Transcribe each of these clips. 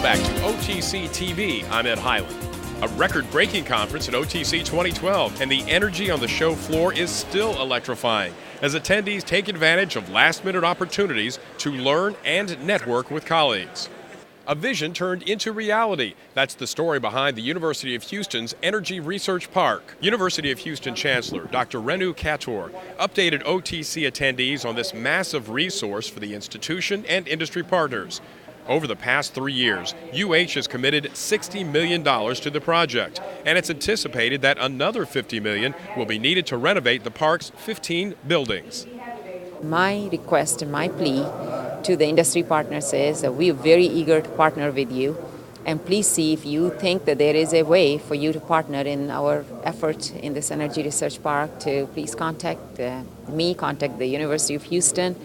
back to OTC TV. I'm Ed Highland. A record-breaking conference at OTC 2012, and the energy on the show floor is still electrifying as attendees take advantage of last-minute opportunities to learn and network with colleagues. A vision turned into reality. That's the story behind the University of Houston's Energy Research Park. University of Houston Chancellor Dr. Renu Khator updated OTC attendees on this massive resource for the institution and industry partners. Over the past 3 years, UH has committed $60 million to the project, and it's anticipated that another $50 million will be needed to renovate the park's 15 buildings. My request and my plea to the industry partners is that we are very eager to partner with you, and please see if you think that there is a way for you to partner in our effort in this Energy Research Park. To please contact me, contact the University of Houston,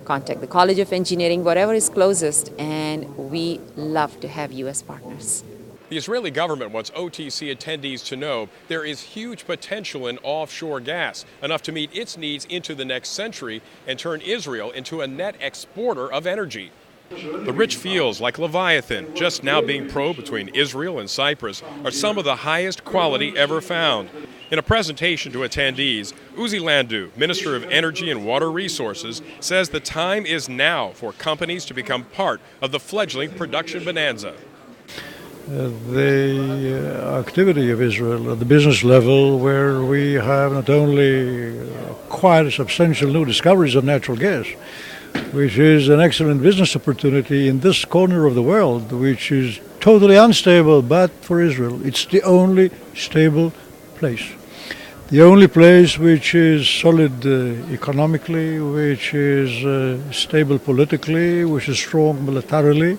contact the College of Engineering, whatever is closest, and we love to have you as partners. The Israeli government wants OTC attendees to know there is huge potential in offshore gas, enough to meet its needs into the next century and turn Israel into a net exporter of energy. The rich fields like Leviathan, just now being probed between Israel and Cyprus, are some of the highest quality ever found. In a presentation to attendees, Uzi Landu, Minister of Energy and Water Resources, says the time is now for companies to become part of the fledgling production bonanza. The activity of Israel at the business level, where we have not only quite substantial new discoveries of natural gas, which is an excellent business opportunity in this corner of the world, which is totally unstable, but for Israel, it's the only stable place. The only place which is solid economically, which is stable politically, which is strong militarily,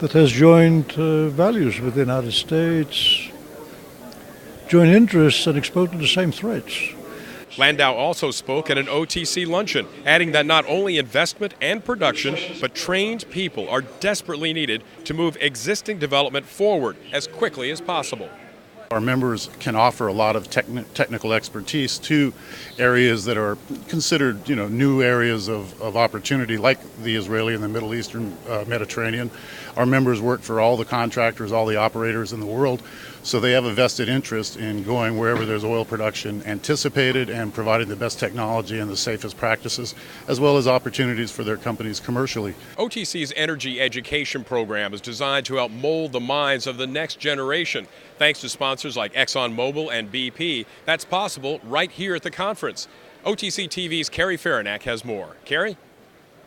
that has joint values with the United States, joint interests and exposed to the same threats. Landau also spoke at an OTC luncheon, adding that not only investment and production, but trained people are desperately needed to move existing development forward as quickly as possible. Our members can offer a lot of technical expertise to areas that are considered, new areas of opportunity, like the Israeli and the Middle Eastern Mediterranean. Our members work for all the contractors, all the operators in the world, so they have a vested interest in going wherever there's oil production anticipated and providing the best technology and the safest practices, as well as opportunities for their companies commercially. OTC's energy education program is designed to help mold the minds of the next generation. Thanks to sponsors like ExxonMobil and BP, that's possible right here at the conference. OTC TV's Carrie Farinack has more. Carrie?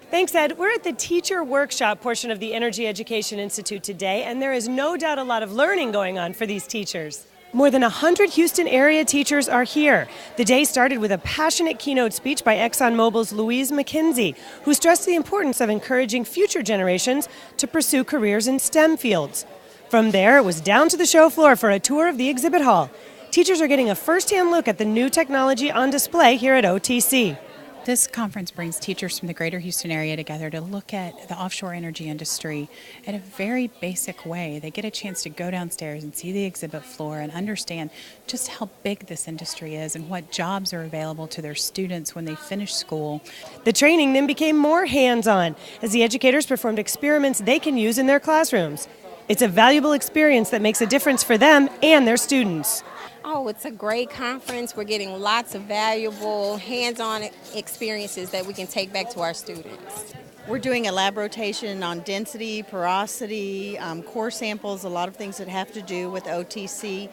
Thanks, Ed. We're at the teacher workshop portion of the Energy Education Institute today, and there is no doubt a lot of learning going on for these teachers. More than 100 Houston area teachers are here. The day started with a passionate keynote speech by ExxonMobil's Louise McKenzie, who stressed the importance of encouraging future generations to pursue careers in STEM fields. From there, it was down to the show floor for a tour of the exhibit hall. Teachers are getting a first-hand look at the new technology on display here at OTC. This conference brings teachers from the greater Houston area together to look at the offshore energy industry in a very basic way. They get a chance to go downstairs and see the exhibit floor and understand just how big this industry is and what jobs are available to their students when they finish school. The training then became more hands-on as the educators performed experiments they can use in their classrooms. It's a valuable experience that makes a difference for them and their students. Oh, it's a great conference. We're getting lots of valuable hands-on experiences that we can take back to our students. We're doing a lab rotation on density, porosity, core samples, a lot of things that have to do with OTC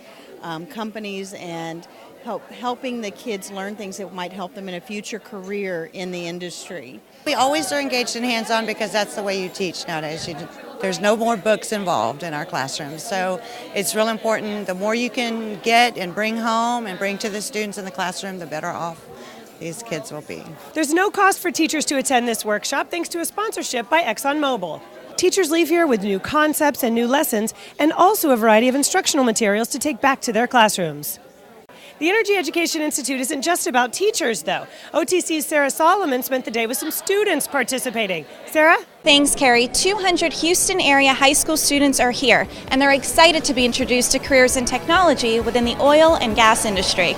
companies and helping the kids learn things that might help them in a future career in the industry. We always are engaged in hands-on because that's the way you teach nowadays. There's no more books involved in our classrooms, so it's real important. The more you can get and bring home and bring to the students in the classroom, the better off these kids will be. There's no cost for teachers to attend this workshop thanks to a sponsorship by ExxonMobil. Teachers leave here with new concepts and new lessons, and also a variety of instructional materials to take back to their classrooms. The Energy Education Institute isn't just about teachers, though. OTC's Sarah Solomon spent the day with some students participating. Sarah? Thanks, Carrie. 200 Houston area high school students are here, and they're excited to be introduced to careers in technology within the oil and gas industry.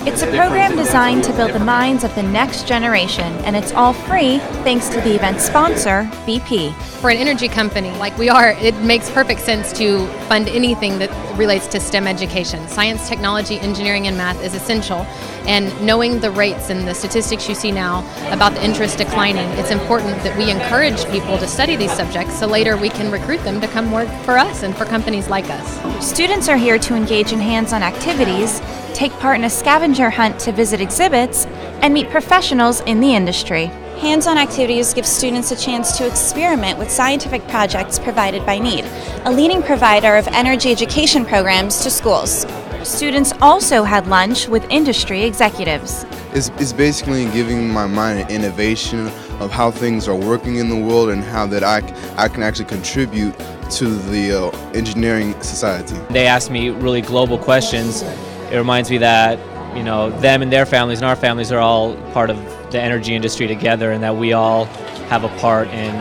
It's a program designed to build the minds of the next generation, and it's all free thanks to the event sponsor, BP. For an energy company like we are, it makes perfect sense to fund anything that relates to STEM education. Science, technology, engineering, and math is essential. And knowing the rates and the statistics you see now about the interest declining, it's important that we encourage people to study these subjects so later we can recruit them to come work for us and for companies like us. Students are here to engage in hands-on activities, take part in a scavenger hunt to visit exhibits, and meet professionals in the industry. Hands-on activities give students a chance to experiment with scientific projects provided by NEED, a leading provider of energy education programs to schools. Students also had lunch with industry executives. It's basically giving my mind an innovation of how things are working in the world and how that I can actually contribute to the engineering society. They asked me really global questions. It reminds me that, you know, them and their families and our families are all part of the energy industry together, and that we all have a part in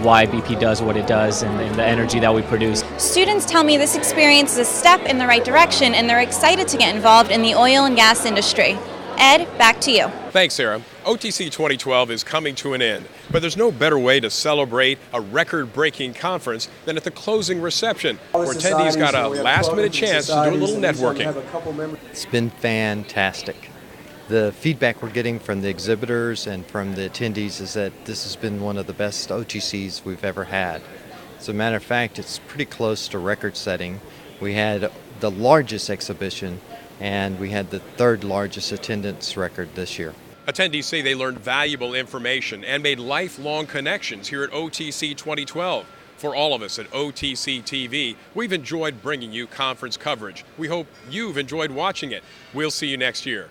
why BP does what it does and the energy that we produce. Students tell me this experience is a step in the right direction, and they're excited to get involved in the oil and gas industry. Ed, back to you. Thanks, Sarah. OTC 2012 is coming to an end, but there's no better way to celebrate a record-breaking conference than at the closing reception, where attendees got a last-minute chance to do a little networking. It's been fantastic. The feedback we're getting from the exhibitors and from the attendees is that this has been one of the best OTCs we've ever had. As a matter of fact, it's pretty close to record-setting. We had the largest exhibition, and we had the third largest attendance record this year. Attendees say they learned valuable information and made lifelong connections here at OTC 2012. For all of us at OTC TV, we've enjoyed bringing you conference coverage. We hope you've enjoyed watching it. We'll see you next year.